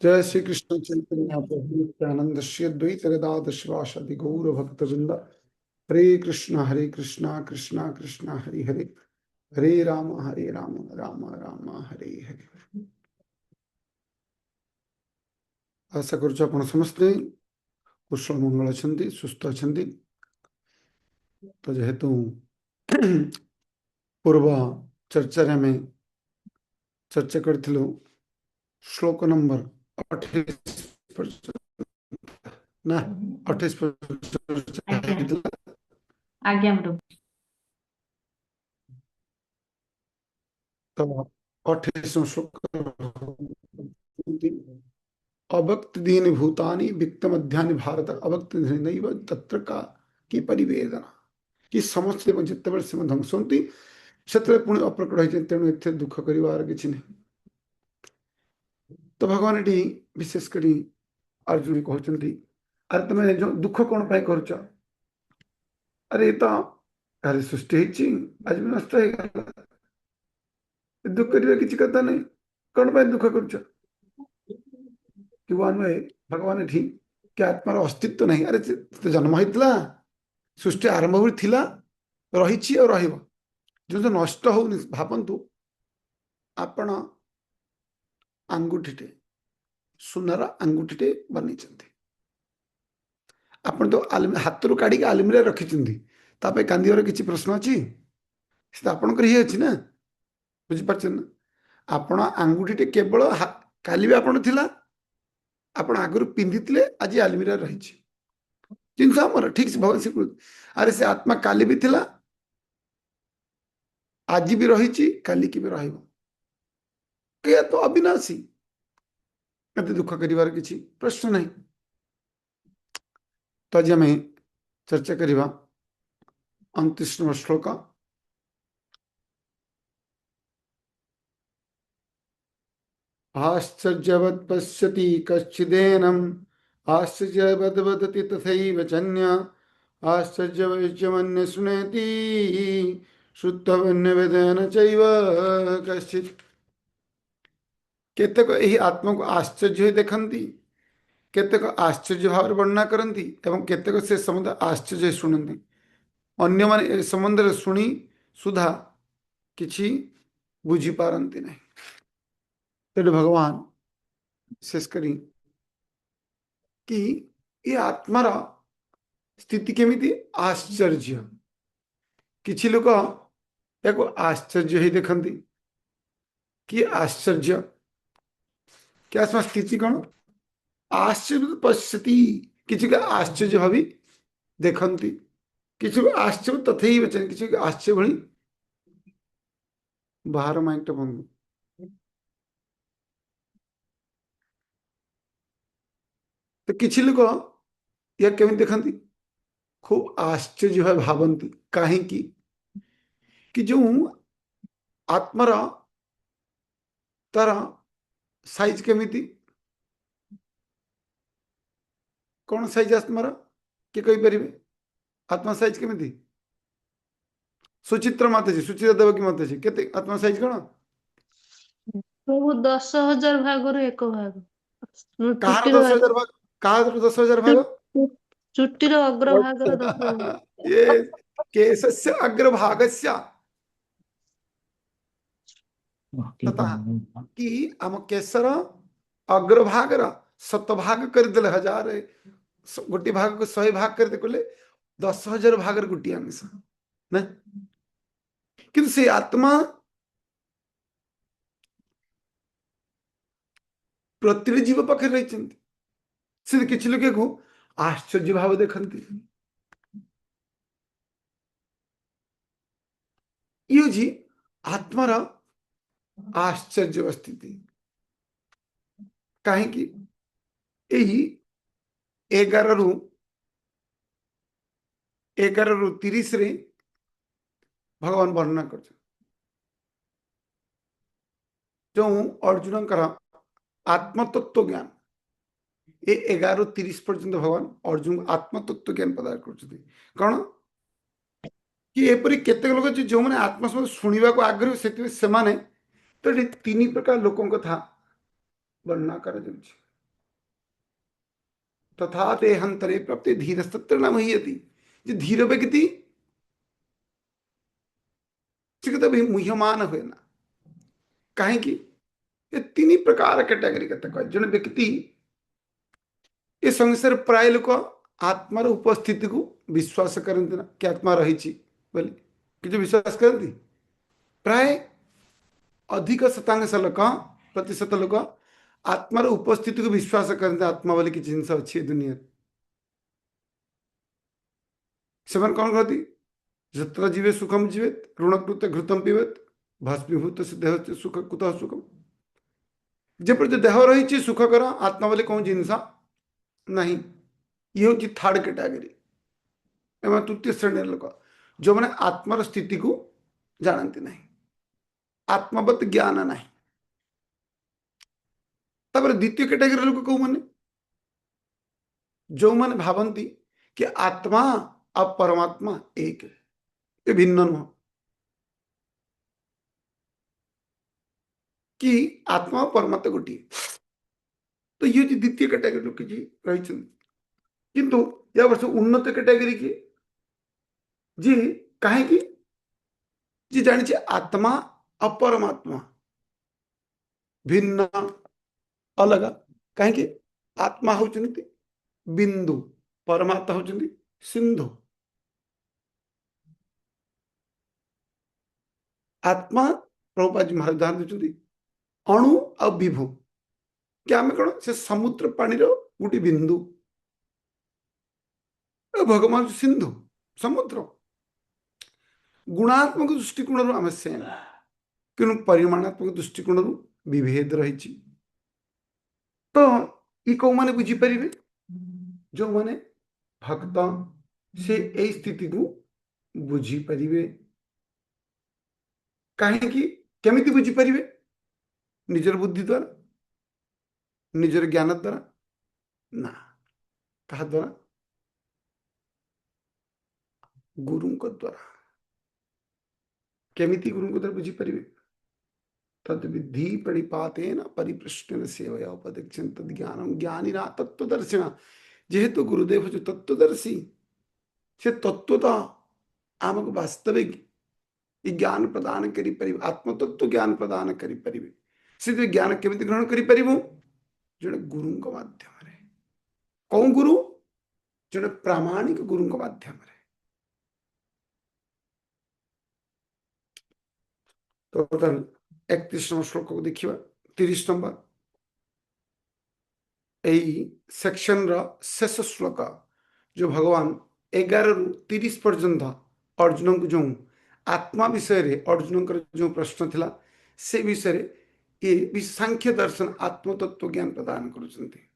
जय श्री कृष्ण चैतन्य प्रभु नित्यानंद श्री अद्वैत गदाधर शिवासादि गौर भक्त वृंद। हरे कृष्णा कृष्णा कृष्णा हरे हरे, हरे राम राम राम हरे हरे। आशा करुछु आपण समस्ते कुशल मंगल अछंती, सुस्थ अछंती। तो जेहेतु पूर्व चर्चा में चर्चा करथिलु श्लोक नंबर 28 ना 28 आज्ञा आज्ञा प्रभु। तो 28 श्लोक अभक्त दीन भूतानि वित्त मध्यानि भारत अभक्त नैव तत्र का की परिवेदना कि समस्त जितेबाला से ध्वंस होती से पुणी अप्रकट होती तेणु एथे दुख कर किसी नहीं। तो भगवान ये विशेषकर अर्जुन कहते अरे तुम जो दुख कौन पाई कर अरे तो अरे सृष्टि आज भी नष्ट हो दुख कर किसी कथा नहीं कौन पाई दुख कर भगवान ये कि आत्मार अस्तित्व नहीं अरे तो जन्म होता सृष्टि आरंभ भी थिला रही और जो जो नष्ट हो भावतु आपण आंगुठीटे सुनार आंगुठीटे बन आप तो हाथ रू काढ़ आलमीरा रखिंट कांदार किसी प्रश्न अच्छी आपणकर ही अच्छी ना बुझीपार ना आपण आंगुठीटे केवल काली भी आपण थिला आपण आगु पिंधि आज आलमीरा रही जिनस आमर ठीक से भगवान स्वीकृत अरे से आत्मा काली भी थिला आज भी रही काली की भी रहा तो अविनाशी एत दुख कर किसी प्रश्न नहीं। तो आज आम चर्चा करवा 29 नंबर श्लोक आश्चर्यवत् पश्यति कश्चिदेनम् आश्चर्यवद् वदति तथैव चन्य आश्चर्यवैश्यमन्य शृणोति श्रुत्वन्य वेदेन चैव कश्चित्। केतेक एही आत्मा को आश्चर्य देखती केतेक आश्चर्य भाव वर्णना करती एवं केतेक से संबंध आश्चर्य शुणती अन्य माने संबंध शुणी सुधा किछि बुझी पारती नहीं। तेणु भगवान विशेष करी कि ये आत्मार स्थिति केमिति आश्चर्य किछि लोक या आश्चर्य ही देखती कि आश्चर्य क्या स्थिति कौन आश्चर्य पश्यति किसी का आश्चर्य भावी देखती किसी को आश्चर्य तथे ही बचन किसी को आश्चर्य भली बाहर माइक बंद तो किसी लोग या केमी देखती खूब आश्चर्य भाव भावती कहीं कि जो आत्मार तार साइज केमिति कौन साइज आत्मार किए कहीपर आत्मा साइज केमिति सुचित्रा माताजी सुचित्रा देवकी माताजी केते आत्मा साइज कौन प्रभु 10,000 भाग एक भाग कहार चुट्टीर 10,000 भाग कहार 10,000 भाग चुट्टीर अग्रभागर 10,000 ये केशस्य अग्रभागस्य तथा कि आम केशर अग्रभागर शतभाग करदे 1000 गोटे भाग को 100 भाग करदे कले 10,000 भागर गोटे अंश ना कि से आत्मा प्रति जीव पाखे रही से किसी लोग को आश्चर्य भाव देखती ये जी आत्मार आश्चर्य स्थिति कहीं 11 रु 30 रे भगवान वर्णना कर जो अर्जुन आत्मतत्व ज्ञान ये 11:30 पर्यंत भगवान अर्जुन आत्मतत्व ज्ञान प्रदान कर कि एपरी केते लोक जो मैंने आत्मा शुणा को आग्रह से तो 3 प्रकार लोकों कथा वर्णना कर तथा देहांतरे प्राप्ते धीरस्तत्र न मुह्यति। जे धीर व्यक्ति से कभी मुह्यमान हुए ना। कहीं ये तीन प्रकार कैटेगरी कह जन व्यक्ति ये संसार प्राय लोक आत्मार उपस्थिति को विश्वास करते ना कि आत्मा रही बोली कि विश्वास करती प्राय अधिक शतांश लोक प्रतिशत लोक आत्मार उपस्थिति को विश्वास करते आत्मा बोली किसी जिन अच्छी दुनिया से कौन कहती जत्र जीवे सुखम जीवेत ऋणकृत घृतम पीवेत भस्मीभूत से देह से सुख कुतः सुखम जब देह रही सुखकर आत्मा बोले कौन जिनसा नहीं ये हूँ थर्ड कैटेगरी एवं तृतीय श्रेणी लोक जो मैंने आत्मार स्थिति को जानती नहीं आत्मवत ज्ञान नहीं तापर द्वितीय कैटेगरी लोक कौ मैंने जो मैंने भावती कि आत्मा और परमात्मा एक ये भिन्न नुह कि आत्मा और परमात्मा गोटे तो ये द्वितीय कैटेगरी लोक जी रही किंतु या वर्ष उन्नत कैटेगरी की जी कहीं जी जानी आत्मा और परमात्मा भिन्न अलग कहीं आत्मा होचंती बिंदु परमात्मा होचंती सिंधु आत्मा प्रभुपाद जी महाराज उदाहरण देते अणु और विभु क्या आम कौन से समुद्र पानीर गोटे बिंदु भगवान सिंधु समुद्र गुणात्मक दृष्टिकोण आम सेम कि परिमाणात्मक दृष्टिकोण विभेद रही तो ये कौ मैंने बुझीपर जो मैंने भक्त से यही स्थिति को बुझीपर कहीं केमी बुझीपर निजर बुद्धि द्वारा निजर ज्ञान द्वारा ना कहा द्वारा गुरु द्वारा केमी गुरु द्वारा बुझीपर तद विधि प्रणिपातेन परिप्रश्न सेवया उपदेक्षन तद ज्ञानम ज्ञानिना तत्वदर्शिना जेहेतु गुरुदेव जो तत्वदर्शी से तत्वता आमको वास्तविक ज्ञान प्रदान करी परिबे आत्मतत्व ज्ञान प्रदान करी परिबे से ज्ञान केमिति ग्रहण करी परिबो जड़े गुरु का माध्यम रे कौन गुरु जड़े प्रामाणिक गुरु का माध्यम रे तो 31 नंबर श्लोक को देखिए 30 नंबर यही सेक्शन शेष श्लोक जो भगवान 11 रु 30 पर्यंत अर्जुन को जो आत्मा विषय रे अर्जुन जो प्रश्न थिला से विषय रे ये भी सांख्य दर्शन आत्मतत्व ज्ञान प्रदान करुछन्ति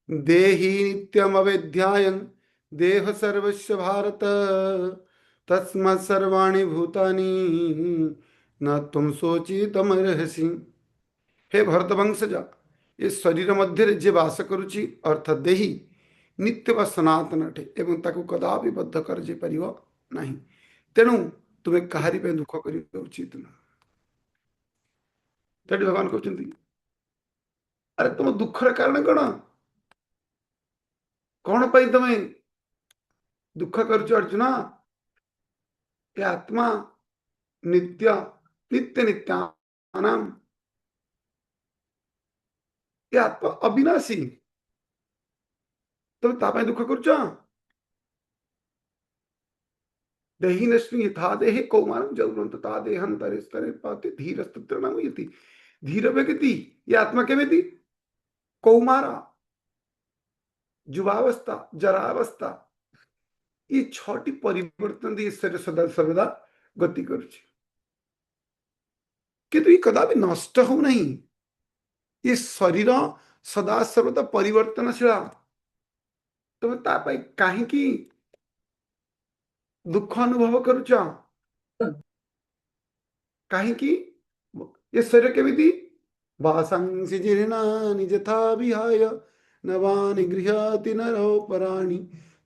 देहि नित्यम अवेध्यायन देह सर्वस्व भारत तस्मात् सर्वाणि भूतानि न तुम शोचितम रहसि हे भरत वंशजा ये शरीर मध्य जे वास करुची अर्थात देही नित्य व सनातन अटे एवं ताकू कदापि बद्ध कर जे परिव नहीं तेणु तुम्हें कहारी पे दुख कर उचित न तेणु भगवान कहते अरे तुम दुखर कारण कौन पाई तुम्हें दुख करुच अर्जुन ये आत्मा नित्य नित्य नित्यानाम ये आत्मा अविनाशी तुम तापाई दुख करुच देहि नश्मी यथा देहे कौमारम जरूरत ता देहंतरे स्तरे पाते धीरस्तत्र नाम यति धीर व्यक्ति ये आत्मा के में कौमारा युवावस्था जरावस्था ये छटी परिवर्तन ये सदा सर्वदा गति करुछि किंतु ये कदापि नष्ट हो नहीं ये शरीर सदा सर्वदा परिवर्तनशील तुम तापाई कहीं दुख अनुभव करुच कहीं ये शरीर केमिति वासांसि जीर्णानि यथा विहाय नवानि गृह्णाति नरोपराणि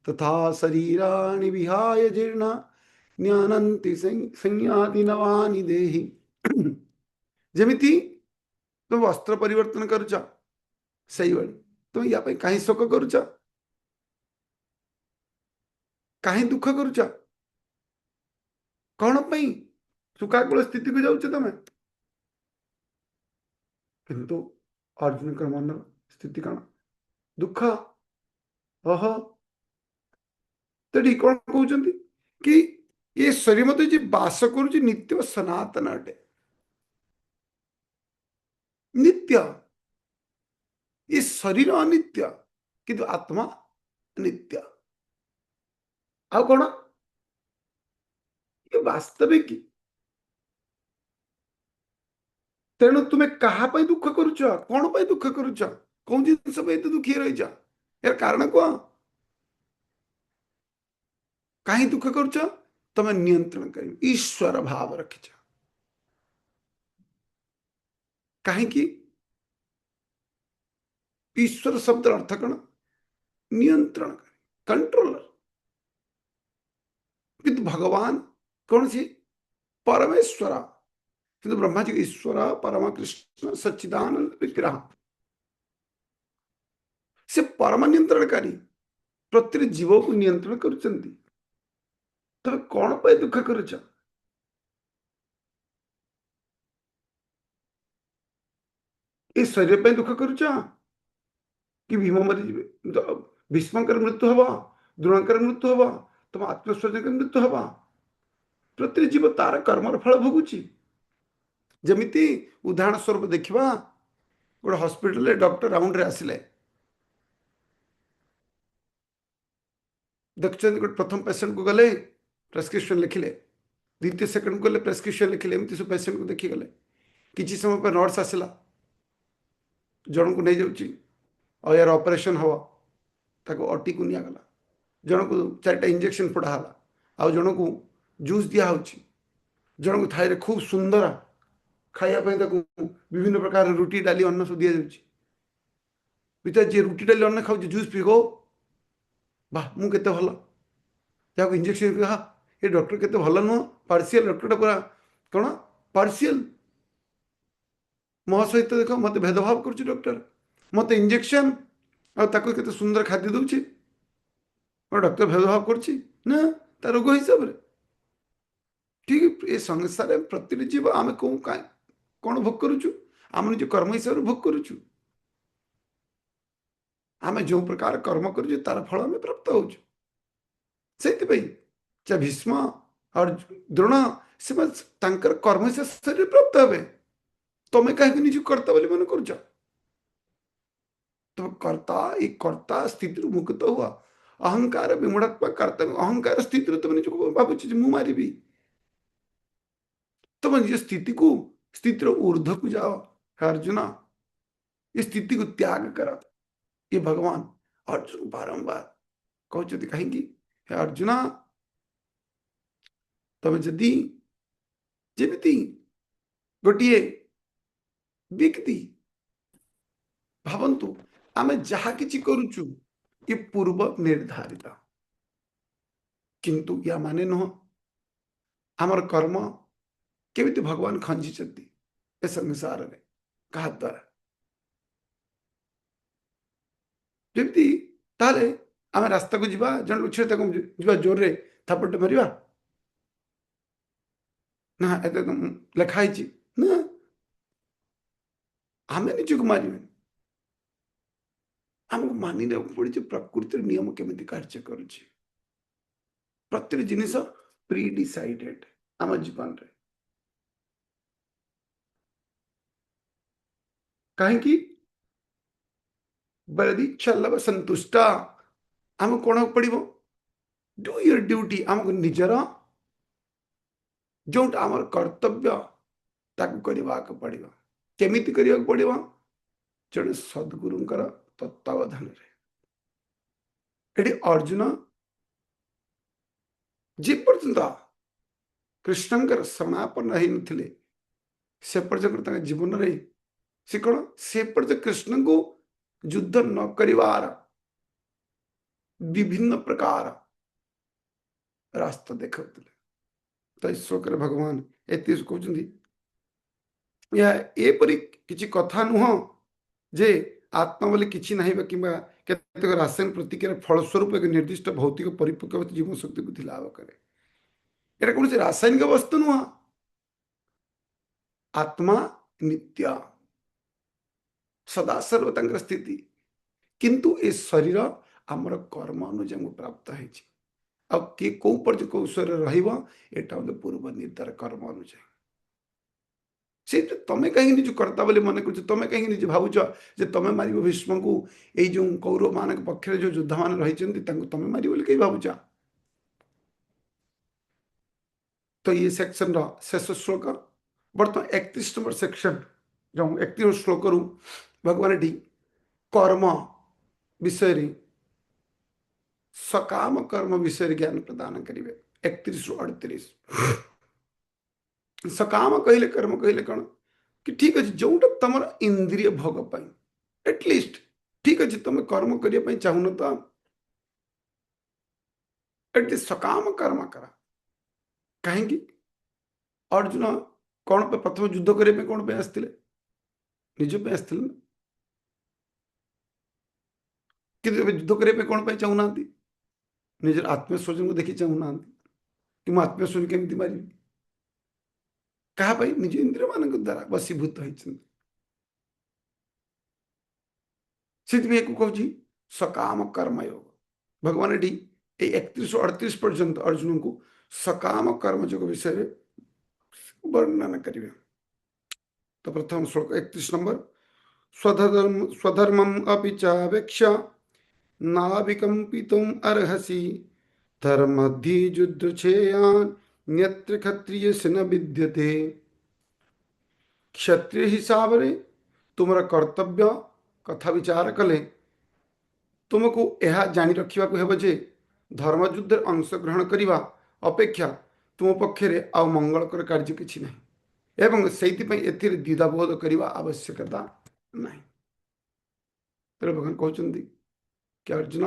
तथा शरीराणि विहाय जीर्णा ज्ञानन्ति संयाति नवानि देहि जेमिति तुम वस्त्र परिवर्तन करुच सही भाई तुम या कहीं शोक करुच, कहीं दुख करुच, कौन पाई सुखाकुल स्थिति को जाऊच तमें? किंतु अर्जुन का मन स्थिति कौन? दुख। ओहो, तो कौन कहते कि ये शरीर मत जी बास करुच नित्य सनातन अटे, नित्य। ये शरीर अनित्य किंतु आत्मा नित्य। आ कौन? ये वास्तविक। तेणु तुम्हें कहा दुख करुच, कौन पाई दुख करुच, कौन जिनस दुखी रही यार कारण कौन? कहीं दुख करुच? तुम नियंत्रण कर ईश्वर भाव रखिच। कहीं ईश्वर शब्द अर्थ कौन? नियंत्रण कर, कंट्रोलर। किंतु भगवान कौन सी? परमेश्वर। किंतु ब्रह्मा जी ईश्वर परम कृष्ण सच्चिदानंद विग्रह से परम नियंत्रणकारी प्रत्येक जीव को नियंत्रण करुचंती। तबे कौन पाई दुख करुच? ये शरीर पे दुख करुच कि भीम मरी भीष्मकर मृत्यु हवा, द्रोणकर मृत्यु हवा, तुम आत्मस्वजन मृत्यु हवा। प्रत्येक जीव तार कर्मर फल भोगुची। जमिति उदाहरण स्वरूप देखा, गोटे हॉस्पिटल डॉक्टर राउंड रे आसिले, देखते गोटे प्रथम पेसेंट को गले प्रेस्क्रिप्शन लिखिले, द्वितीय सेकंड को गले प्रेस्क्रिप्शन लिखिले, एमती सब पेसेंट को देखी गले। किसी समय पर नर्स आसला, जन को नहीं जाऊँगी और यार ऑपरेशन हवा, ताको अटी को निगला, जन को 4टा इंजेक्शन पढ़ाला, आ जन को जूस दिया जन को थाई खूब सुंदर खायापी विभिन्न प्रकार रुटी डाली अन्न सब दि जाऊँगी। जी रुटी डाली अन्न खाऊ जूस पीगो, वाह मुझे भल जहाँ इंजेक्शन हाँ ये डॉक्टर केते भल नुह, पार्शियल डॉक्टर पूरा कौन पार्शियल मो सहित देख मत भेदभाव कर डॉक्टर, मत इंजेक्शन आते सुंदर खाद्य दूची, डॉक्टर भेदभाव कर रोग हिसाब से। ठीक ये संसार प्रति जीव आम कौन कौन भोग करुचु? आम निज कर्म हिसाब से भोग करुचु। आम जो प्रकार कर्म करुचु तार फल आम प्राप्त होचु। से भीष्म और द्रोण से कर्म से शरीर प्राप्त हे, तुम्हें कहीं निज कर्ता बोली मन कर तुम कर्ता, ये कर्ता स्थिति मुक्त हुआ। अहंकार विमूढ़ात्मक कर्ता अहंकार स्थिति तुम निज भावुच मु मारि, तुम निज स्थिति को स्थिति ऊर्ध को जाओ। अर्जुन ये स्थिति को त्याग कर, ये भगवान अर्जुन बारंबार कहते कहीं अर्जुन तुम जदि जमी गोटे व्यक्ति भावतु आम जहा कि करुचु ये पूर्व निर्धारित, किंतु या माने नुह आमर कर्म केमिति भगवान खंजी ए संसार में कहा द्वारा जमी ताले आम रास्ता को जीवा जन लुचे जीवा जोर रे थापटे मारिबा ना एते लिखाई ना आम निजक मारे आमको मानि पड़ी प्रकृति नियम केमिति कार्य करुच्ची। प्रत्येक जिनिस प्री डिसाइडेड आम जीवन रे कहीं बलदी चल संतुष्ट आम कौन पड़ो डू योर ड्यूटी आमको निजर जो आम कर्तव्य ताकू करने को पड़ो केमिति करने को पड़ो जड़े सद्गुरुंकर तत्वावधान ये अर्जुन जे पर्यंत कृष्णंकर समापन रही नथिले से पर्यंत जीवन रे से कौन से पर्यंत कृष्ण को युद्ध न करिवार विभिन्न प्रकार रास्ता देखते तो ईश्वर भगवान एति कहते एपरी किसी कथा नुह जे आत्मा बोले किसी ना कि केतक रासायनिक प्रतिक्रिया फलस्वरूप एक निर्दिष्ट भौतिक परिपक्व जीवन शक्ति बुद्धि लाभ करे। एटा कौन रासायनिक वस्तु नुह। आत्मा नित्य सदा सर्वता स्थिति, किंतु ए शरीर आमर कर्म अनुजाई प्राप्त है। किए कौ पर्य कौशल रहा पूर्व निर्धार कर्म अनुजाई से तमें कहीं निज कर्ता बोली मन कर, तमें कहीं निज भावुच जे तमें मार भीष्म को ये जो कौरव मान पक्ष जो योद्धा मान रही तमें मार बोली कहीं भावुच। तो ये सेक्शन शेष श्लोक बर्तमान 31 नंबर सेक्शन जो 31 श्लोक रु भगवान टी कर्म विषय सकाम कर्म विषय ज्ञान प्रदान करेंगे 31 रु 38। सकाम कहले कर्म कहले कौन कि ठीक अच्छे जोटा तुम इंद्रिय भोग एटलिस्ट ठीक अच्छे तुम कर्म करने चाहून तो एटलिस्ट सकाम कर्म कर। कहीं अर्जुन कौन पे प्रथम युद्ध करने कौन पे आसते निज पे आसते ना, कि युद्ध करने कौन पे चाहूना निजर आत्मस्वजन को देखी चाहूना कि मुझे आत्मस्वजन केमती मारि क्या निज इंद्रिय मान द्वारा वशीभूत होती कहूँ सकाम कर्मयोग। भगवान ये 31 पर्यंत अर्जुन को सकाम कर्मयोग विषय में वर्णन करेंगे। तो प्रथम श्लोक 31 नंबर स्वधर्मम अपि चावेक्ष नाविकंपितुम अर्हसि धर्मद्धि युद्ध छेयान न्यत्र क्षत्रिय से न विद्यते। क्षत्रिय हिसाब रे तुमरा कर्तव्य कथा विचार कले तुमको यह जानी रखा हेब जे धर्मयुद्ध अंशग्रहण करने अपेक्षा तुम पक्षरे आ मंगलकर कार्य किसी ना एवं से द्विधाबोध करने आवश्यकता ना। तो भगवान कहते कि अर्जुन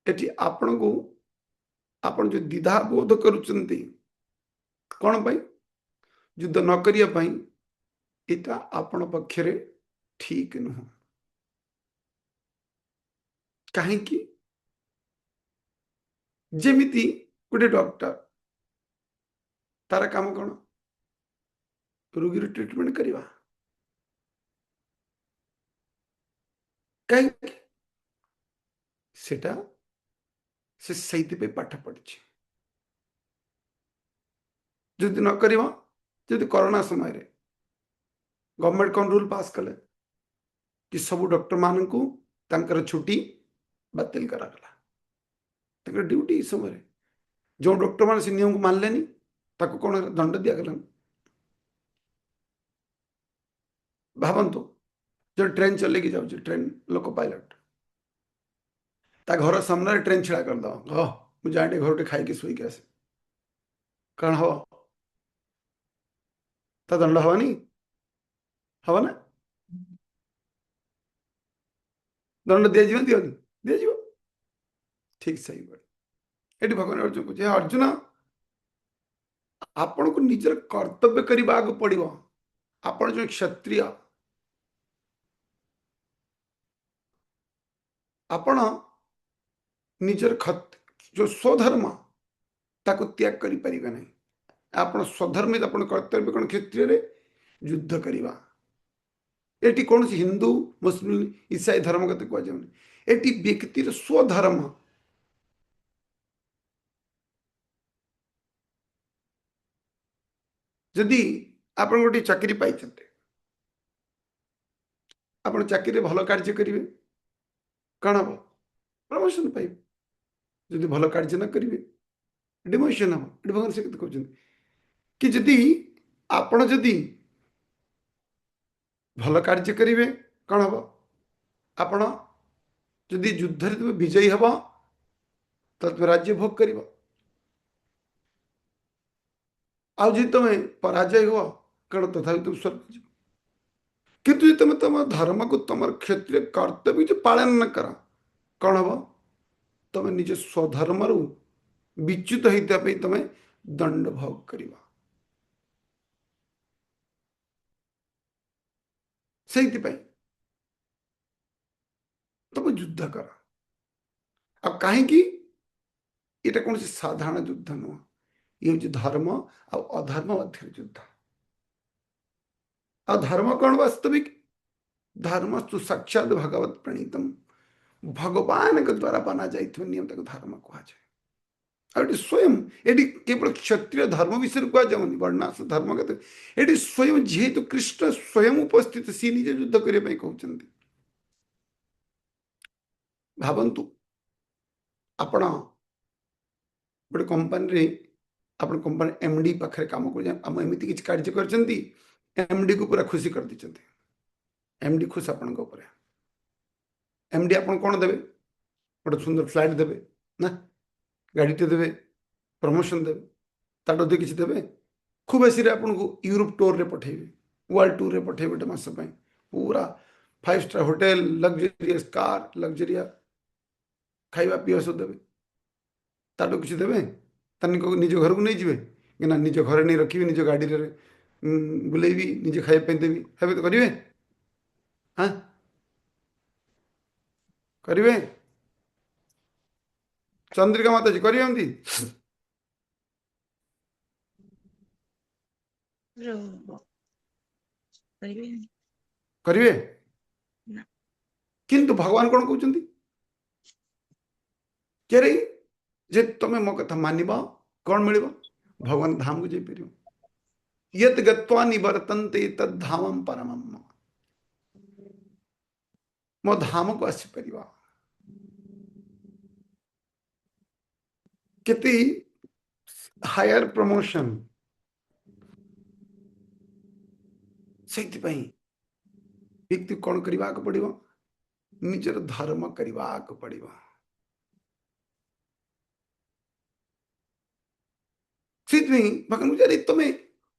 एटी आपण को आपण जो द्विधाबोध करुचंती कौन पाई युद्ध न करने इटा आपण पक्षरे ठीक नुह। कहीं जेमिति गोटे डॉक्टर तार काम कौन रोगी ट्रीटमेंट करवा कहीं सेटा से पाठ पढ़ी जदि न करवा जदि कोरोना समय रे गवर्नमेंट कौन रूल पास कले कि सब डॉक्टर मान को तांकर छुट्टी बातिल करागला ड्यूटी समय जो डॉक्टर मान से नियम को मानलेनी ताको कौन दंड दिगला। भावतु जो ट्रेन चलेगी जाऊँ ट्रेन लोको पायलट ता घर सामने ट्रेन छिड़ा कर दो मुझे जाए घर खाई शुई आसे कौन हम ता दंड हवानी हम ना दंड दिज्व दिवन दिज्व ठीक सही ये भगवान अर्जुन को अर्जुन आपण को निजर कर्तव्य करने को पड़ो। आपण जो क्षत्रिय आपण निजर जो स्वधर्म ताको त्याग करि परिबे नहीं। आपण स्वधर्म आपण कर्तव्य कौन क्षेत्र में युद्ध करवा एटी कौन हिंदू मुस्लिम ईसाई धर्म कते कहुनि एटी व्यक्तिर स्वधर्म जदि आप गोटे चाकरी पाई आप चाकरी भल कार्य करेंगे कौन हम प्रमोशन पाइबे जदि भल कार्य न करेंगे डिमोशन हम भगवान से कहते कि जदि आपण जदि भल कार्य करेंगे कौन हम आपण जदि युद्ध तुम विजयी हम तो तुम राज्य भोग कर आदि तुम पराजय हो कौन तथा तुम स्वर्ग किंतु तुम तुम धर्म को तुम क्षेत्रीय कर्तव्य जो पालन न कर कौन हम तुम निज स्वधर्म विच्युत होता तुम दंड भोग कर युद्ध कर। अब कहीं ये कौन साधारण युद्ध नुह, ये हूँ धर्म आ अधर्म मध्य युद्ध। आ धर्म कौन वास्तविक? धर्म तो साक्षात भगवत प्रणीतम, भगवान के द्वारा बना जाए नियम तक धर्म कहुए। और स्वयं ये केवल क्षत्रिय धर्म विषय कह जाऊनि वर्णाश धर्म के, ये स्वयं जेहेतु कृष्ण स्वयं उपस्थित सी निजे युद्ध करने कहते। भावतु आपण गोटे कंपनी आप कंपनी एमडी पाखे कम करमती किसी कार्य कर एमडी को पूरा खुशी कर दी। एमडी खुश आपण एमडी आप कौन देवे? गोटे सुंदर फ्लाइट देवे ना, गाड़ीटे देवे, प्रमोशन देवे, ताटो दे किसी देवे। खूब बेसी आपन को यूरोप टूर रे पठेबे, वर्ल्ड टूर रे पठेबे गोटे मास पूरा 5 स्टार होटेल, लग्जरियस कार, लग्जरिया खाइबा पीवा सब देवे। ताटो किसी देवे निज घर को नहीं जीवे कि ना निज घर नहीं रखी, निज गाड़ी रे बुलेबी, निजे खाइबा देवी, हेबे तो करिवे? हाँ करिवे? चंद्रिका माता जी करिवे एमती? करिवे? किंतु भगवान कौन कहते कि जे तुम मो कथा मानव कौन मिल? भगवान धाम को जापर। यत गत्वा निवर्तन्ते तद्धामं परमं, मो धाम को आसीपर। केते हायर प्रमोशन से व्यक्ति कौन करने को पड़ो? निजर धर्म करने को पड़ो। से भगवान मुझे तुम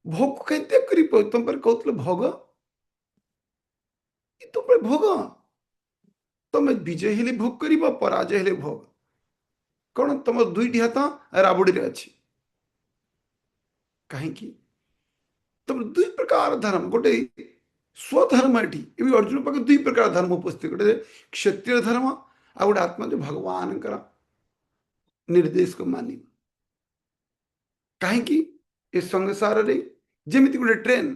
भोग कहीं त्याग कर तुम पर कहते भोग तुम पर भोग तुम विजय हेले भोग कर पराजय हेले भोग। कौन तुम दुईटी हाथ राबुड़ी अच्छी कहीं तुम दुई प्रकार धर्म गोटे स्वधर्म ये अर्जुन पाखे दुई प्रकार धर्म उपस्थित गोटे क्षत्रिय धर्म आ गोटे आत्मा जो भगवान निर्देश को मानी। कहीं संसार रे जमी गोटे ट्रेन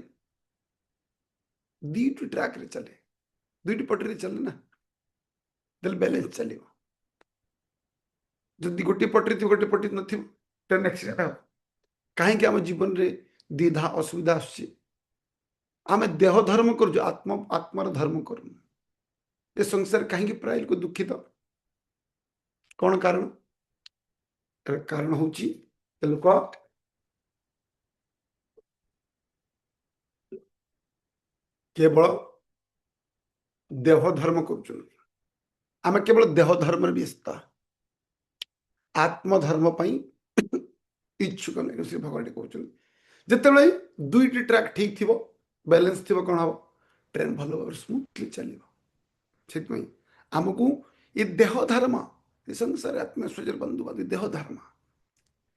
दुईट ट्रैक रे चले, दुईट पटरी चले ना, बैलेंस चलो। जदि गोटे पटरी थी गोटे पटरी न ट्रेन एक्सीडेंट हो। कहीं आम जीवन रे द्विधा असुविधा आम देह धर्म कर आत्मार धर्म करूँ। ये संसार कहीं प्राय लोक दुखित कौन कारण? कारण हूँ लोक केवल देह धर्म कर। आम केवल देह धर्म व्यस्त, आत्मधर्म इच्छुक नहीं। श्री भगवान कहते जिते दुईटी ट्रैक ठीक थी बैलेंस थी कौन हम ट्रेन भल भाव स्मूथली चलो। आमको ये देह धर्म संसार आत्मस्वजर बंधुबाद देह धर्म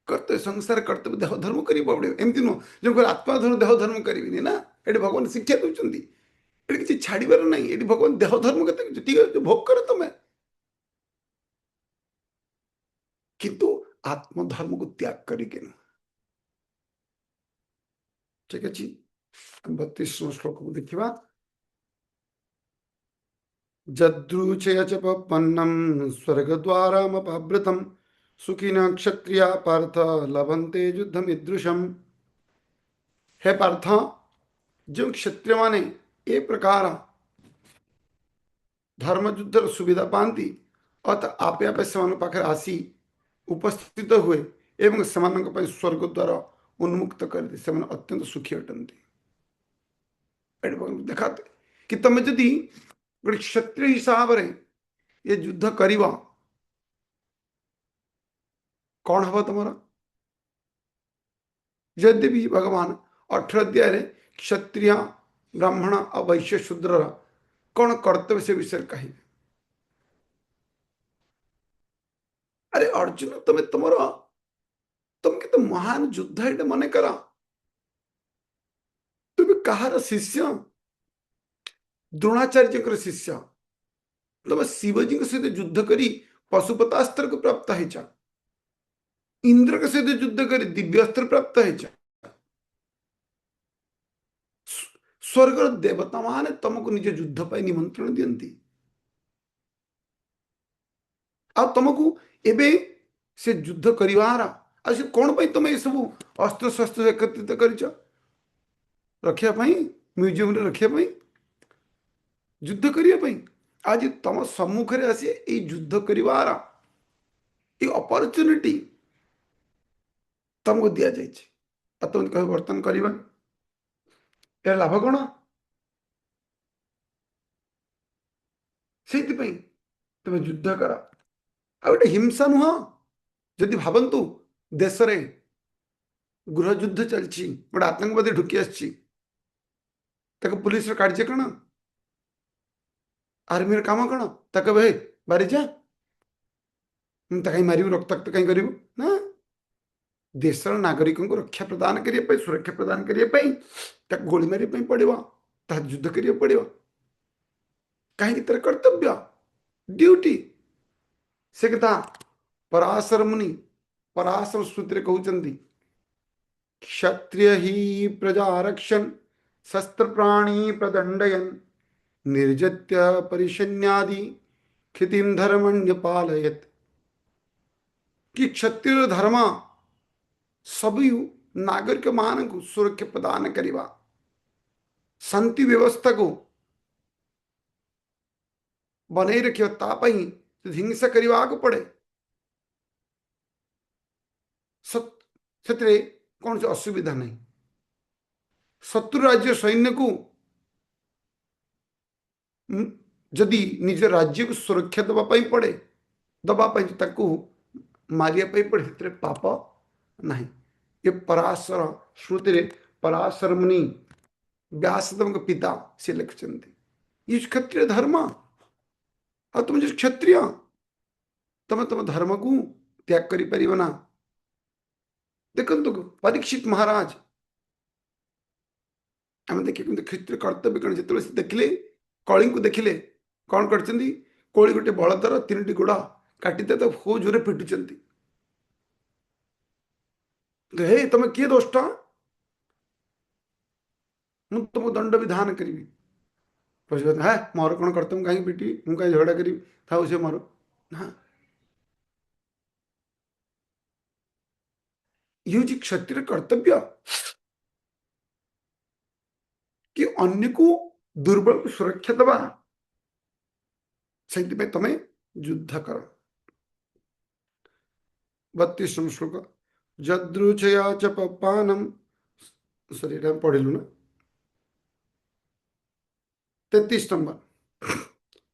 कर्तव्य संसार कर्तव्य देह धर्म कर पड़ो। एमती नुह जो आत्मा धर्म देह धर्म करें ना, ये भगवान शिक्षा दूसरी ये किसी छाड़बार ना। ये भगवान देह धर्म के ठीक है भोग कर तुम्हें, किंतु आत्मधर्म को त्याग करके न। ठीक अच्छे 32 श्लोक को देखा। जद्रुचय च पन्नम स्वर्गद्वारामपावृतम सुखिना क्षत्रिया पार्थ लभन्ते युद्धम ईदृशम। हे पार्थ, जो क्षत्रिय माने ए प्रकार धर्म युद्ध सुविधा पाती अत आपे आपे से पाखे आसी उपस्थित हुए एवं से स्वर्ग द्वारा उन्मुक्त कर दे से अत्यंत सुखी अटंती। देखाते कि तुम जदि गोटे क्षत्रिय हिसाब से ये युद्ध कर कौन हम तुम? यदि भी भगवान 18 अध्याय क्षत्रिय ब्राह्मण और वैश्य शूद्र कौन कर्तव्य से विषय कहे। अरे अर्जुन तुम्हें तुम के महान युद्ध ये मन कर तुम कहार शिष्य? द्रोणाचार्य शिष्य तुम शिवजी के सहित युद्ध करी पशुपतास्त्र को प्राप्त है, इंद्र के सहित युद्ध करी दिव्यास्त्र प्राप्त है, स्वर्ग देवता माने तुमको निज युद्ध पर निमंत्रण दियंती आ तुमको एबे से युद्ध करिवार आ से कोन पई तुम ए सब अस्त्र शस्त्र एकत्रित करिछ रखिया पई म्यूजियम रे रखिया पई युद्ध करिया पई आज तुम सम्मुख रे आसी ए युद्ध करिवार ए अपॉर्चुनिटी तुमको दिया जाइछ आ तुम कह वर्तन करिबा ए लाभ कोन सेति पई तुम युद्ध कर आ गोटे हिंसा नुह जदि भावन्तु देश रे गृह युद्ध चलछि गोटे आतंकवादी ढुकी आछि ताको पुलिस रो कार्य कोन आर्मी रो काम कोन ताको भाई बारी जा ताकि मारिबु रक्ताक्त कहीं करिबु ना देशर नागरिकों को रक्षा प्रदान करिया पई सुरक्षा प्रदान करिया पई ताको गोली मारिया पई पड़िबो ता युद्ध करिया पड़िबो कहीं तर कर्तव्य ड्यूटी से कथा पराशर मुनि पराशर सूत्र कहउचंदी क्षत्रिय ही प्रजा रक्षण शस्त्र प्राणी प्रदंडयन निर्जत्य परिशन्यादि क्षितिम धर्मण्य पालयत कि क्षत्रिय धर्म सभी नागरिक मान को सुरक्षा प्रदान करिबा शांति व्यवस्था को बनाई रखियो तापई हिंसा करवा को पड़े से कौन से असुविधा नहीं शत्रु राज्य सैन्य को जदि निज राज्य को सुरक्षा दवाई पड़े दवाई ताकू मारिया पड़े से पाप नहीं ये पराशर श्रुति रे पराशर मुनि व्यासदेव पिता से लिखते ये क्षत्रिय धर्म आ तुम जो क्षत्रिय तुम तुम धर्म को त्याग करि परिबो ना देखंतु परीक्षित महाराज आम देखे क्षत्रिय कर्तव्य कौन जो देखिले कली को देखिले कौन करछंती कोली गोटे बलदर तीन गोड़ काटिदे तो हो जोरे पिटुचंती हे तुम किए दोष्ट मु तुम दंड विधान करी है मोर कौन कर्तव्य कहीं पिटी मुझे कहीं झगड़ा करी था से मोर हाँ ये जी क्षत्रिय कर्तव्य कि अन्य को दुर्बल सुरक्षा दबा से तुम्हें युद्ध कर 32 श्लोक जद्रुचया च पपानम सॉरी पढ़िलु ना 33 नंबर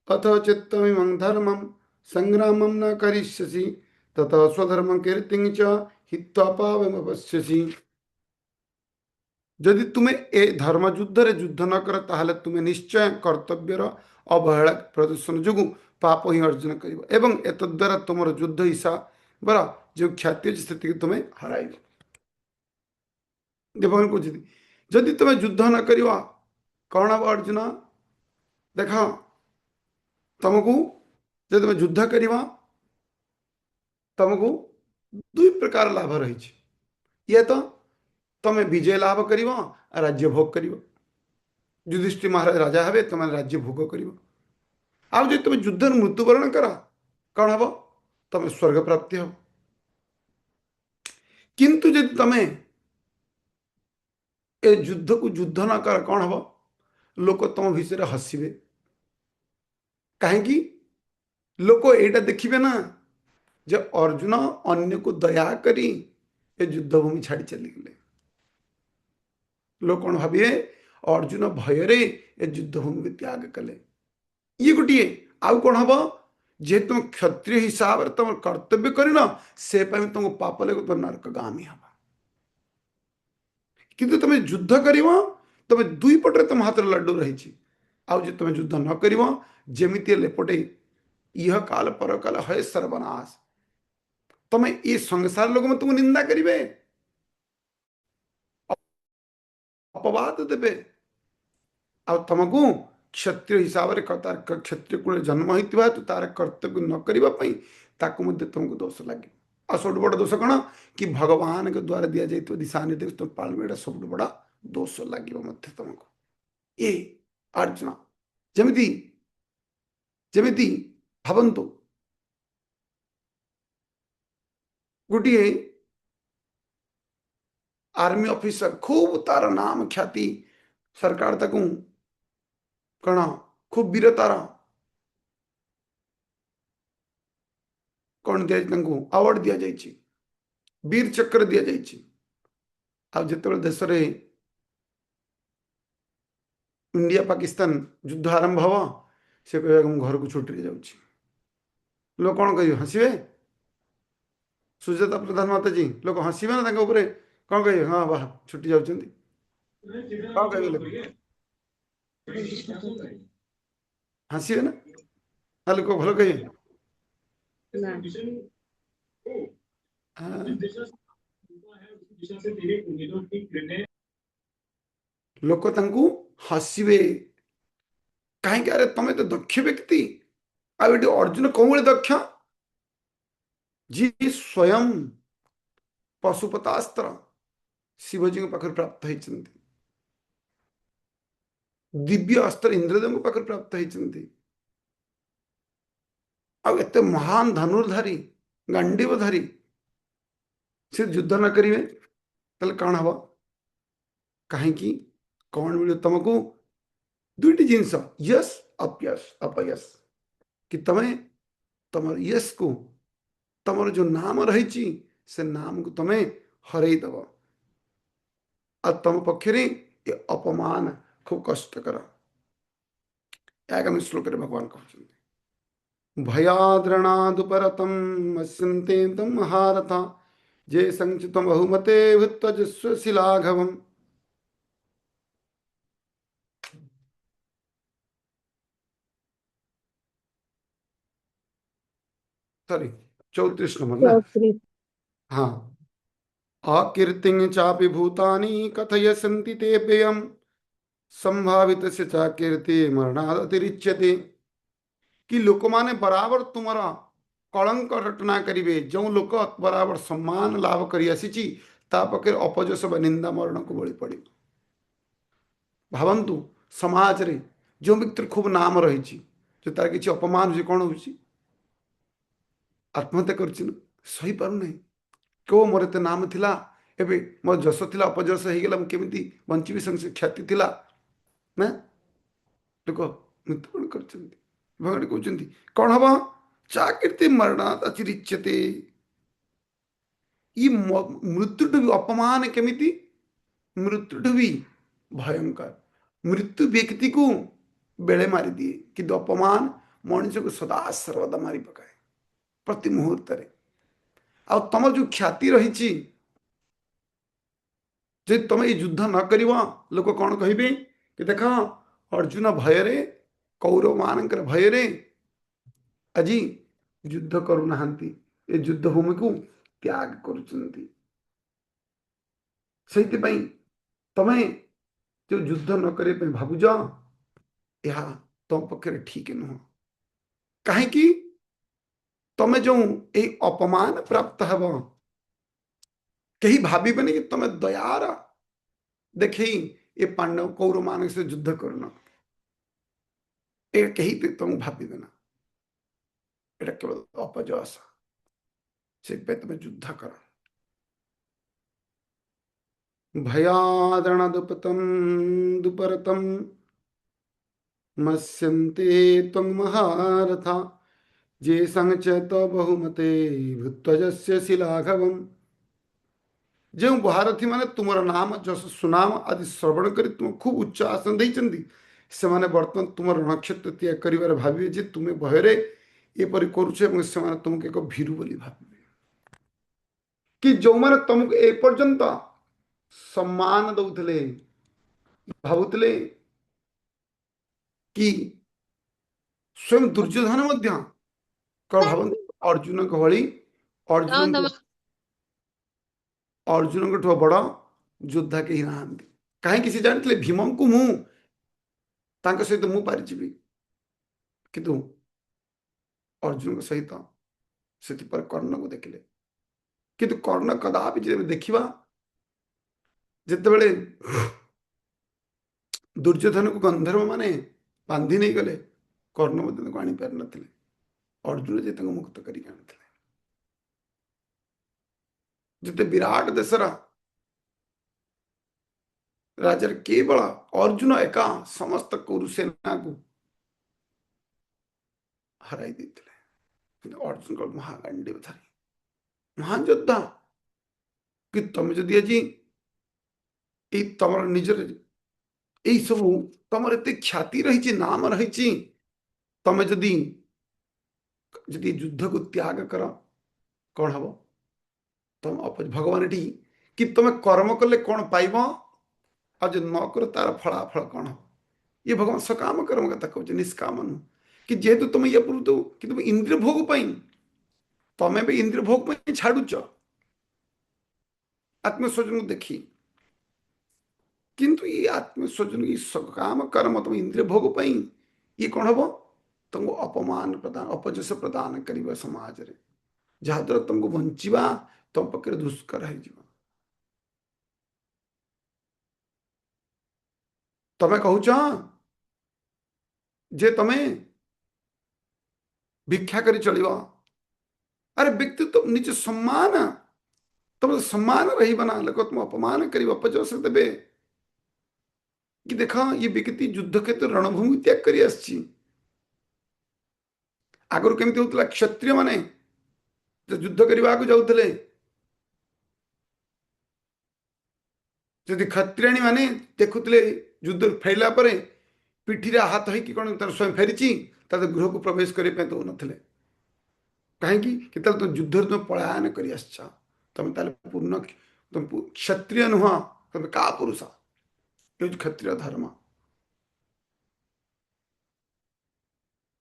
अथ चित्तमिमं धर्मं संग्रामं न करिष्यसि ततः स्वधर्म कीर्तिं च हित्वा पावमवस्यसि यदि तुम्हें ए धर्म युद्ध रे युद्ध न कर ताहले तुम्हें निश्चय कर्तव्यर अवहेला प्रदर्शन जो पाप ही अर्जन कर एवं एतद्वारा तुम युद्ध हिसाब जो ख्याति स्थिति तुम्हें हराइब देवगन कहते जदि तुम्हें युद्ध न कर कौन हम अर्जुन देख तुमको जब तुम युद्ध कर तुमको दुई प्रकार लाभ रही ये तो तुम्हें विजय लाभ कर राज्य भोग कर युधिष्ठिर महाराज राजा हे तुम राज्य भोग कर आज तुम युद्ध मृत्युवरण कर कौन हम तुम स्वर्ग प्राप्ति हो किंतु जब तुम्हें ए युद्ध को युद्ध न कर कौन हम लोक तुम विषय हसवे कहीं लोक एटा देखिए ना जे अर्जुन अन्य को दया करी ए युद्ध भूमि छाड़ी चली गले लोक कौन भाविए अर्जुन भୟରେ ए युद्ध भूमि त्याग कले ये गोटे आउ कौन हम जे तुम क्षत्रिय हिसाब से तुम कर्तव्य करना से तुमको पाप लगे तुम नरकगामी हम किंतु तुम युद्ध कर तुम दुई पटे तुम हाथ लड्डू रही आउ तुम युद्ध न कर जमी लेपटे यह काल पर काल है सर्वनाश तुम ये संसार लोग में तुमको निंदा करेंगे अपवाद देवे आ तुमको क्षत्रिय हिसाब से तार क्षत्रिय कूल जन्म होता हेतु तार कर्तव्य न करने तुमको दोष लगे। और सब बड़ा दोष कौन कि भगवान के द्वारा दि जाए दिशा निर्देश तुम पालन एटा सब बड़ा दोष लगे तुमको। ये अर्जुन जमी जमी भावतु गोटे आर्मी ऑफिसर खूब तार नाम ख्याति सरकार ताकू कौन खूब वीरतार कौन दिया अवार्ड दि जाइए वीर चक्र दि जाइए। आते देश में इंडिया पाकिस्तान युद्ध आरंभ हम से कह घर को छुट्टी जाऊँ लोग कौन कह हसवे सुजाता प्रधान माता जी लोग हसवे ना कौन कह हाँ वाह छुट्टी जाऊँ कौन कह लोग हसवे ना हाँ लोग भल कहे लोक हसवे कहीं अरे तुम तो दक्ष व्यक्ति आटे अर्जुन कौन भाई दक्ष जी स्वयं पशुपतास्त्र शिवजी पाखे प्राप्त होती दिव्य अस्त्र इंद्रदेव पाखे प्राप्त होती आते महान धनुर्धारी गांडीवधारी से युद्ध न करेंगे तेल कौन हम कहीं कौन मिले तुमको दुईट जिनस यश अपयश अपयश कि तुम्हें तुम यश को तुम जो नाम रही से नाम को तुम्हें हरईदब आ तुम पक्षे ये अपमान खूब कष्टकर। आगामी श्लोक भगवान कहते भयाद्रणादुपरतम मस्यन्ते तम महारथा जे संचित बहुमते भूत्वजस्व शिलाघवम्। सॉरी 34 नंबर ना। हाँ अकीर्तिं चापि भूतानि कथयसन्ति ते व्ययम् संभावितस्य च कीर्ति मरणात् अतिरिच्यते कि लोक माने बराबर तुमरा कलंक रटना करिवे जो लोक बराबर सम्मान लाभ करि आसीची ता पके अपजस व निंदा मरण को बळी पड़े। भावंतु समाज रे जो व्यक्ति खूब नाम रही जो तार किसी अपमान हो कौन हो आत्महत्या कर सही पार नहीं क्यों मोर एत नाम थिला एबे मोर जस थिला अपजस हो गला केमिति बंचिबी संग ख्याति थिला ना लोक मृत्युवरण कर भगवान कहते कौन हम चाकीर्ति मरणात् अतिरिच्यते ये मृत्युठू भी अपमान केमिति मृत्युठू भी भयंकर मृत्यु व्यक्ति को बेले मारी दिए कि अपमान मनुष्य को सदा सर्वदा मारी पकाए प्रति मुहूर्त आ तुम जो ख्याति रही जे तुम ये युद्ध न कर लोक कौन कहे कि देख अर्जुन भय कौरव मान भय आज युद्ध करूना ये युद्ध भूमि को त्याग कर तमें जो युद्ध न करने भावुज यह तुम पक्षे ठीक नुह कहीं तमें जो ये अपमान प्राप्त हम कहीं भावनी कि तुम दयार देखे ये पांडव कौरव मान से युद्ध करना कहीं तुम भावना ये केवल अपजस से तुम युद्ध कर भयादरणदुपतम दुपरतम मस्यन्ते त्वं महारथा जे संच तो बहुमते भूत्वजस्य शिलाघवम्। जो महारथी माने तुमर नाम जस सुनाम आदि श्रवण कर तुम खूब उच्च आसन देइचंदी से माने वर्तमान तुम रणक्षेत्र त्याग करिवार भाविबे जे तुमे भयरे एपरि करूछ एवं से माने तुमके एक भीरु बोली भाविबे कि जो माने तुमको ए पर्यंत सम्मान दउथले भावुतले कि स्वयं दुर्योधन मध्य कौन भावंत अर्जुन को भली अर्जुन को अर्जुन को बड़ योद्धा के ना कहीं किसी जानते भीम को मु तांक सहित मु पारिजिबि किंतु अर्जुन सहित से कर्ण को देखिले किंतु कर्ण कदापि देखा जितेबले दुर्योधन को गंधर्व माने बांधि नहीं गले कर्ण आनी पार नथिले अर्जुन जे मुक्त करके आनिथिले जिते विराट देशरा राजा केवल अर्जुन एका समस्त कुरुसेना को हराई देते अर्जुन को महागांडीवधारी महान योद्धा कि तुम जदि आज तुम निजर यही सब तुम एत ख्याति रही नाम रही तुम जदि जदि युद्ध को त्याग कर कौन हम तुम भगवान ये कि तुम कर्म कले कौन पाइब आज न कर तार फलाफल कौन हम ये भगवान सकाम कर्म कथा कहते निष्काम नु कि जेहेतु तुम ये पूर्व तो कि तुम इंद्रिय भोग तुम्हें भी इंद्रिय भोग छाड़ुच आत्मस्वजन को देखी किंतु ये आत्मस्वजन की सकाम कर्म तुम इंद्रिय भोग ये कौन हम तुमको अपमान प्रदान अपजस प्रदान कर समाज रे जहाद्वारा तुमको बंचा तुम पाखे दुष्कर हो तमें कहूच जे तमें भिक्षा कर चल अरे व्यक्ति तुम निज सम्मान तुम सम्मान रही बना लोक तुम अपमान कर अपजस देवे कि देख ये व्यक्ति युद्ध क्षेत्र रणभूमि त्याग कर आगुरी केमती होता क्षत्रिय माने युद्ध करने को जाऊे जदि क्षत्रियाणी माने देखुले युद्ध फेरला पिठी रे हाथ होगी कौन तर स्वयं फेरी गृह को प्रवेश करने दौ नथिले कहीं तुम युद्ध तुम पलायन कर तुम पूर्ण तुम क्षत्रिय नुह तुम का पुरुष ये क्षत्रिय धर्म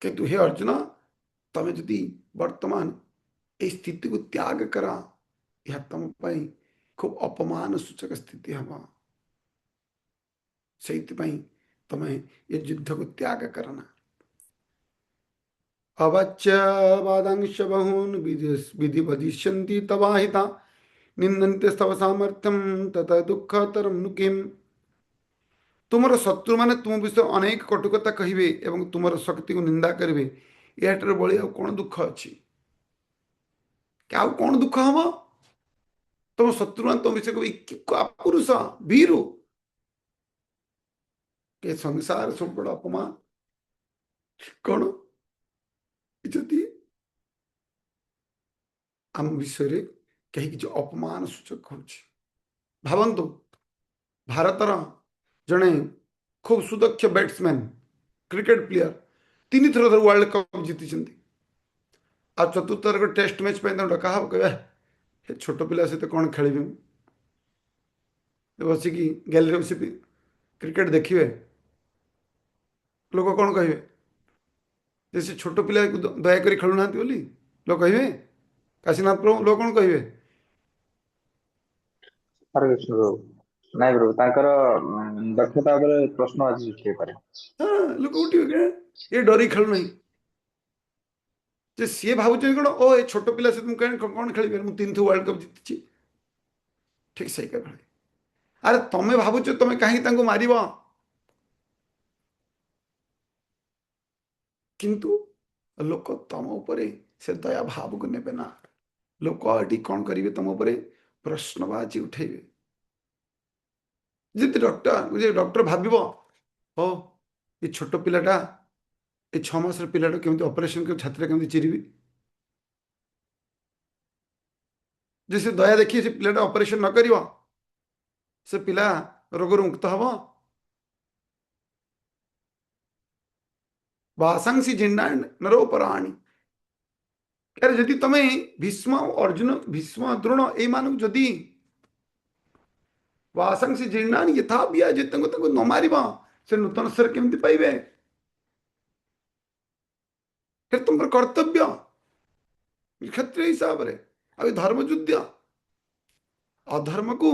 किंतु हे अर्जुन तुम जदि वर्तमान ये स्थिति को त्याग करा यह तुम खूब अपमान सूचक स्थिति हम से तुम्हें ये युद्ध को त्याग करना अवच्य वादांश बहून विधि वदिष्यन्ति तवाहिता निंदन्ते स्तव सामर्थ्यम तथा दुःखतरम नु किम तुमर शत्रु माने तुम विषय अनेक कटुकता कहिबे एवं तुमर शक्ति को निंदा करिवे याटर बळी आ कोन दुःख अछि क्या कौन दुख हम तुम शत्रु तुम विषय को पुरुष वीरु के संसार सब बड़ा अपमान कौन जदि आम विषय कहीं किसी अपमान सूचक हो भावतु भारतर जड़े खूब सुदक्ष बैट्समैन क्रिकेट प्लेयर 3 थर वर्ल्ड कप जीति आ चतुर्थ थर टेस्ट मैच डका हम कह छोट पिला सहित कौन खेल बसिकी गैलरी बस क्रिकेट देखिए लोक कौन कहे से छोट पिला दयाक खेलुना बोली लोग कहे काशीनाथ प्रभु लोग कौन कहे हरे कृष्ण प्रभु नाई प्रभु ताकर दक्षता उपरे प्रश्न आज उठे पारे हाँ लोग उठी ये डरी खेलु नहीं जे सी भावुं कौन ओ ये छोट पिला से तुम कौन खेल मुझे 3 थर वर्ल्ड कप जीति ठीक सही कह अरे तुम्हें भावुच तुम्हें कहीं मार किंतु लोक तुम उपरे से दया भाव को नेबे ना लोक ये कौन करेंगे तुम उपरे प्रश्नवाची उठेबे जी डॉक्टर भाव हो ये छोट पिलाटा ये 6 मास पिलाटा केमती ऑपरेशन कर छाती केमती चिरीबी जे से दया देखिए से पिलाटा ऑपरेशन न करियो से पिला रोग मुक्त हम वासंसी जिन्ना नरोपराणी अरे जदि तुम भीष्म अर्जुन भीष्म द्रोण ए मानक जदि वासंसी जीर्णा यथा बिया जे न मार से नूतन शरीर केमती पाइबे फिर तुम कर्तव्य क्षत्रिय हिसाब से आ धर्म युद्ध अधर्म को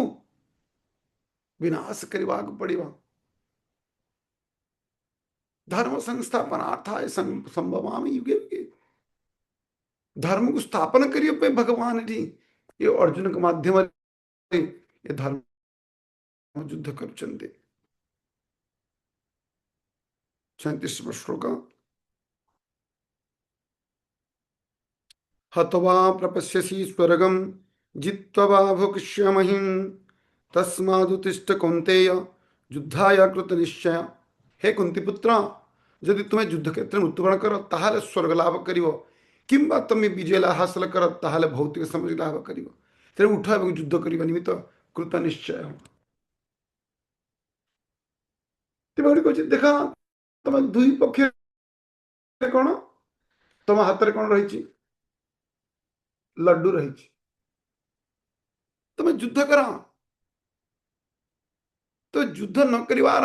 विनाश करने को पड़ो धर्म संस्थापनार्थाय संभवामि युगे युगे। धर्म को स्थापन करिए पे भगवान एठी ये अर्जुन के माध्यम ये धर्म युद्ध करुचंते। 37वां श्लोक। हत्वा प्रपश्यसि स्वर्गं जित्वा वा भोक्ष्यमहिं तस्मादुत्तिष्ठ कौन्तेय युद्धाय कृतनिश्चय। हे कुंती पुत्र, यदि तुम्हें युद्ध क्षेत्र में मृत्युवरण कर ताहले स्वर्ग लाभ करिव, किंबा तुम विजय हासिल कर ताहले भौतिक समृद्धि लाभ करिव। तेणु उठ एवं युद्ध करने निमित्त कृत निश्चय हो। तेबे कहछि देख तुम दुई पक्ष कौन, तुम हाथ में कौन रही, लड्डू रही, तुम युद्ध कर। तो युद्ध न करिवार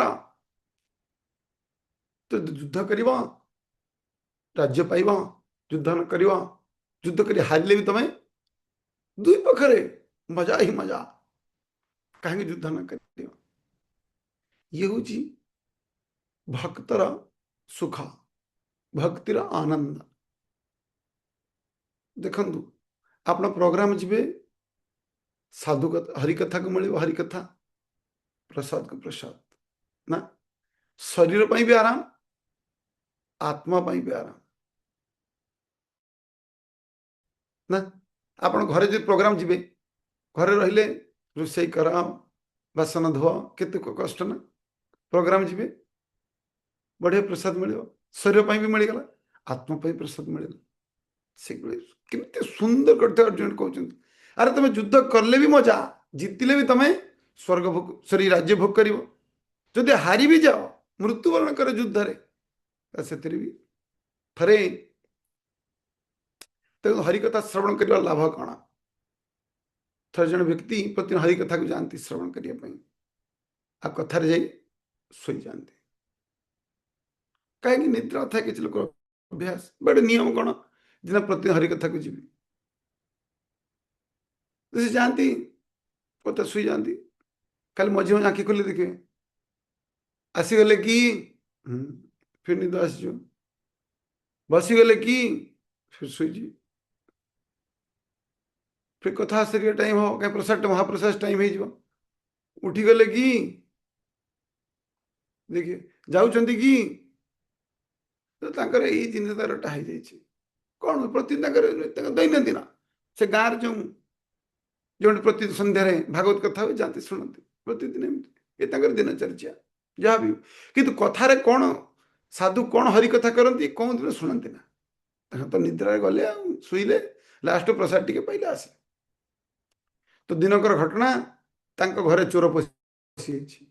तो युद्ध करिव राज्य पाइब, युद्ध न करिव युद्ध करी हारिले भी तुम्हें दुई पखरे मजा ही मजा। कहीं युद्ध न करिव। ये हूँ भक्तर सुख, भक्तिर आनंद। देखु आप प्रोग्राम जीवे साधु हरिकथा को मिले हरिकथा, प्रसाद को प्रसाद ना, शरीर पर भी आराम, आत्मा पर भी आराम ना। आप घरे जो प्रोग्राम जीवे घरे रहिले रोषे कर बासन धुआ केते कष्ट ना। प्रोग्राम जीवे बढ़िया प्रसाद मिले, शरीर पर भी मिलगला, आत्मा पर प्रसाद मिले। से केमती सुंदर करते अर्जुन कहते अरे तुम युद्ध करले भी मजा, जितिले भी तुम स्वर्ग भोग सॉरी राज्य भोग कर। जदि हारी भी जाओ मृत्युवरण कर युद्ध से भी थरे तेणु हरिकथा श्रवण करने लाभ कौन। थर जन व्यक्ति प्रति हरिकथा को जानती श्रवण करने आ कथार जा शोई जाते। कहीं निद्रा था किसी लोग अभ्यास बड़े नियम कौन दिन प्रति हरिकथा को जी से जाती पता शुई जाती। कल मझे मझे आँखि खोली देखिए आसीगले कि फिर निद आस बसीगले कि फिर शुईजी, फिर कथा आश्चर्य टाइम हो कहीं प्रसाद महाप्रसाद टाइम हो उठीगले कि देखिए जाऊँच कि तो यही जिन तारटा हो जाए कौन प्रति दैनंदिन से गाँव जो प्रति सन्धार भागवत कथा हुए जाते शुणती प्रतिदिन ये दिनचर्या जहाँ भी किंतु कथार कौन साधु कौन हरिकथा करती कौन दिन शुणती ना। तो निद्रा गले शुईले लास्ट प्रसाद टी पाइले आसे। तो दिनकर घटना घरे चोर पशि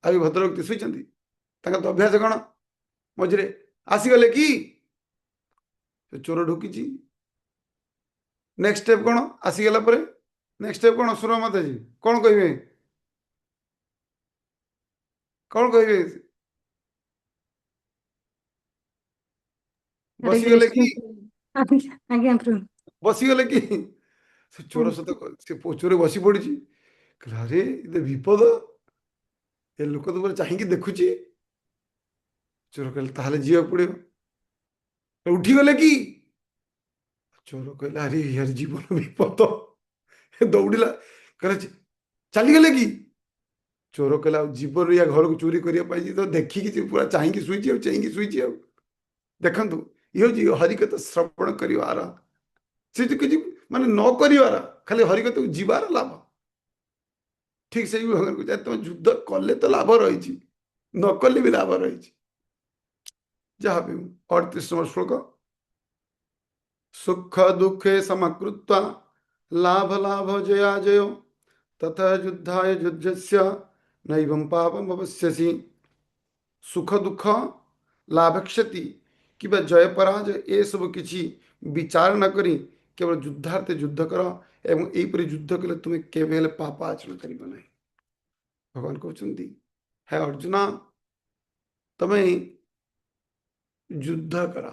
आज भद्रव्यक्ति शुई तो अभ्यास कौन मझे आसीगले कि चोर ढुकी। नेक्स्ट स्टेप कौन आसीगला नेक्स्ट स्टेप कौन सुर माता जी कौन कहे कौन कहे बसीगले कि आज्ञा प्रभु बसीगले कि चोर सहित चोर बसी पड़ी अरे ये विपद ये लोक तो चाहिए देखुची। चोर कहले ताहले जीवा पड़ो उठीगले कि चोर कहला अरे यार जीवन विपद दौड़ा कह चलीगले कि चोर कहला जीवन या घर को चोरी करने तो देखिकी पूरा चाहिए शुई चाहिए शुई देखु ये हरिकथा श्रवण कर माने न कर खाली हरिकथा को जीवार लाभ ठीक से भगवान को तुम युद्ध कले तो लाभ रही न कले भी लाभ रही। जहाँ भी 38वां श्लोक। सुख दुखे समकृत्वा लाभ लाभ जया जय तथा युद्धाय युद्धस्य नैवं पापम अवश्यसि। सुख दुख लाभ क्षति कि जय पराजय ये सब किसी विचार न करी केवल युद्धार्थे युद्ध कर एवं यहीपरि युद्ध कले तुम्हें केवल पाप आचरण कर भगवान कहते है अर्जुन तुम्हें युद्ध कर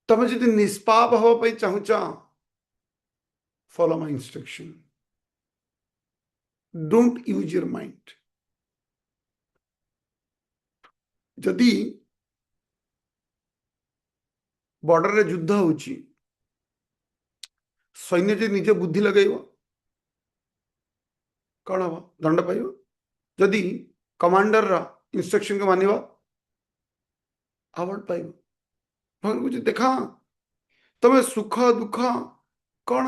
तुम्हें जब निष्पाप हाँपाई चाहूच follow my instruction don't use your mind जदि बॉर्डर रे युद्ध होची सैन्य जे निज बुद्धि लगेइब कौन हम दंड पाइब जदि कमांडर रा इंस्ट्रक्शन को मानिब अवार्ड पाइब भगवान कହୁଛି देखा तमे सुख दुख कौन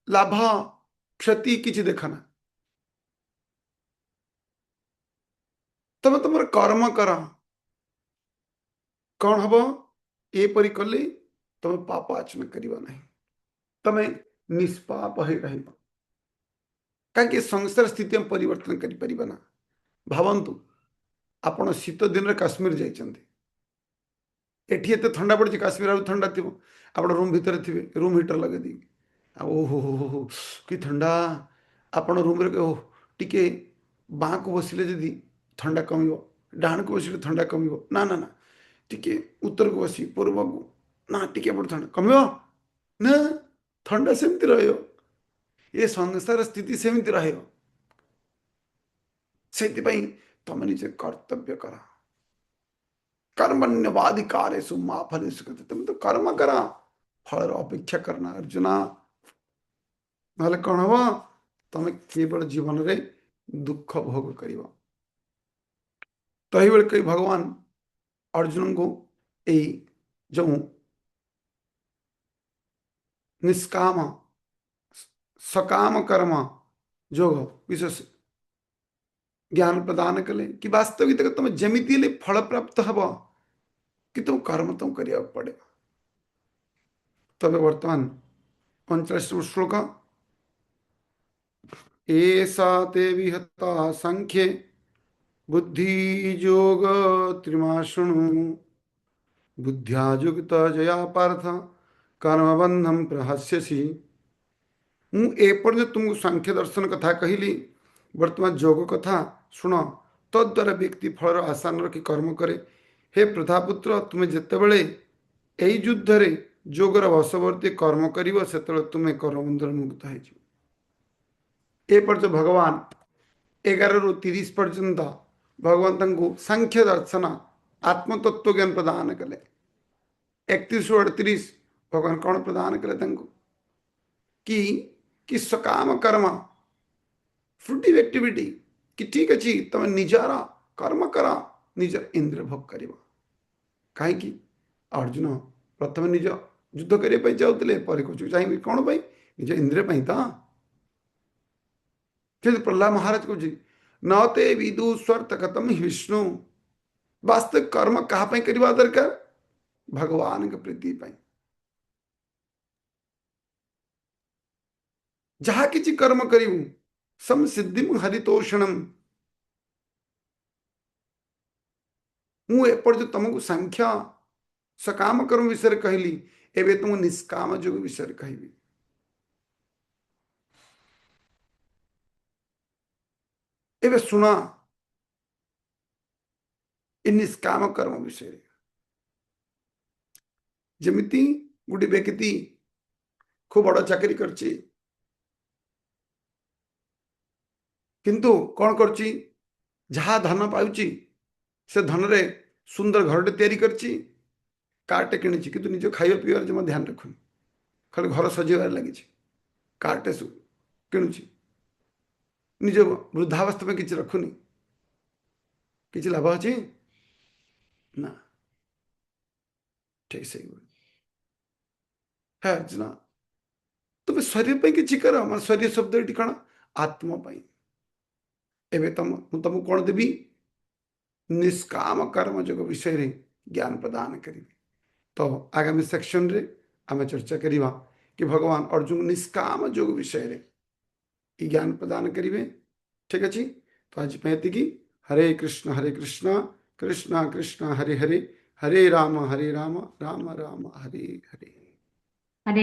लाभ क्षति किछि देखना तमे तुम कर्म कर कौन हम एपरी कले तमे पाप आचरण करिबा नहीं तमे निष्पाप है रहिब कहीं संसार स्थिति हम परिवर्तन करि परिबा ना भावंतु आपण शीत दिन रे काश्मीर जाइछन्ते एठी एते ठंडा पड़ी काश्मीर आउ ठंडा थी आप रूम भितर थे रूम हीटर लगे दी ओहो हो कि ठंडा आपण रूम रे ओह टिके बाँ को बसिले जदि ठंडा कमिबो डाण को बसिले ठंडा कमिबो ना ना ना टिके उत्तर को बसी पूर्व को ना टिके बड़ ठंडा कमिबो ना ठंडा सेमती रहियो ये संसार स्थिति सेमती रहियो सेतिपई तमे निजे कर्तव्य करा कर्मण्यवाधिकारेषु मा फलेषु कदाचन तुम तो कर्म करा फल अपेक्षा करना अर्जुना नहले कौन हम तुम केवल जीवन रे दुख भोग कर तो बेले कई भगवान अर्जुन को यही जो निष्काम सकाम कर्म जोग विशेष ज्ञान प्रदान कले कि वास्तविक तुम जमीती फल प्राप्त हब कि तुम कर्म तुम करिया पड़े तबे वर्तमान 39 श्लोक एषा ते विहता संख्ये बुद्धि योग त्रिमाशुणु बुद्ध्या युक्त जया पार्थ कर्मबंधम प्रहस्यसि मु एपर्यंत तुमको सांख्य दर्शन कथा कहली वर्तमान योग कथा शुण तद्वारा व्यक्ति फलर आशा न रखी कर्म करे हे प्रधापुत्र तुम्हें जितेबले यही युद्ध रे जोगर वशवर्ती कर्म कर से तुम्हें कर्मबंधन मुक्त हो भगवान 11 ରୁ 30 पर्यंत भगवान तंको सांख्य दर्शन आत्मतत्व ज्ञान प्रदान कले 31 ରୁ 38 भगवान कौन प्रदान कले तंको कि सकाम कर्म फ्रुटिव एक्टिविटी कि ठीक अच्छी तुम निजार कर्म कर निजर इंद्रिय भोग कर कहीं अर्जुन प्रथम निज युद्ध करने जाते चाहिए कौन पाई निज इंद्रिय तो प्रहलाद महाराज कहे न ते विदुस्वर्थ कथम विष्णु वास्तविक कर्म कहाँ करवा दरकार भगवान के प्रीति जहाँ किसी कर्म करू संसिद्धि हरितोषणम मुझे तुमको संख्या सकाम कर्म विषय कहली एवं तुम निष्काम योग विषय कहबी एवं शुणा निष्काम कर्म विषय जमिति गोटे व्यक्ति खूब बड़ चाकरी करछि किंतु कौन करछि जहाँ धन पाउछि से धन रे सुंदर घरटे तैयारी करछि कारटे किणिछि किंतु निज खाइबा पिबार जमा ध्यान रखुनि खाली घर सजेबार लागिछि कारटे किणुछि निज वृद्धावस्था में किछि रखुनि किछि लाभ अछि ना ठीक सही है अर्जुन तुम शरीर पे किछि कर मन शरीर शब्द ये कौन आत्मा पाई एवं तुमको कौन देवी निष्काम कर्म योग विषय रे ज्ञान प्रदान करी तो आगामी सेक्शन रे आम चर्चा करिबा कि भगवान अर्जुन निष्काम योग विषय रे ज्ञान प्रदान करिवे ठीक अछि तो आज पैती की हरे कृष्ण कृष्ण कृष्ण हरे हरे हरे राम राम राम हरे हरे।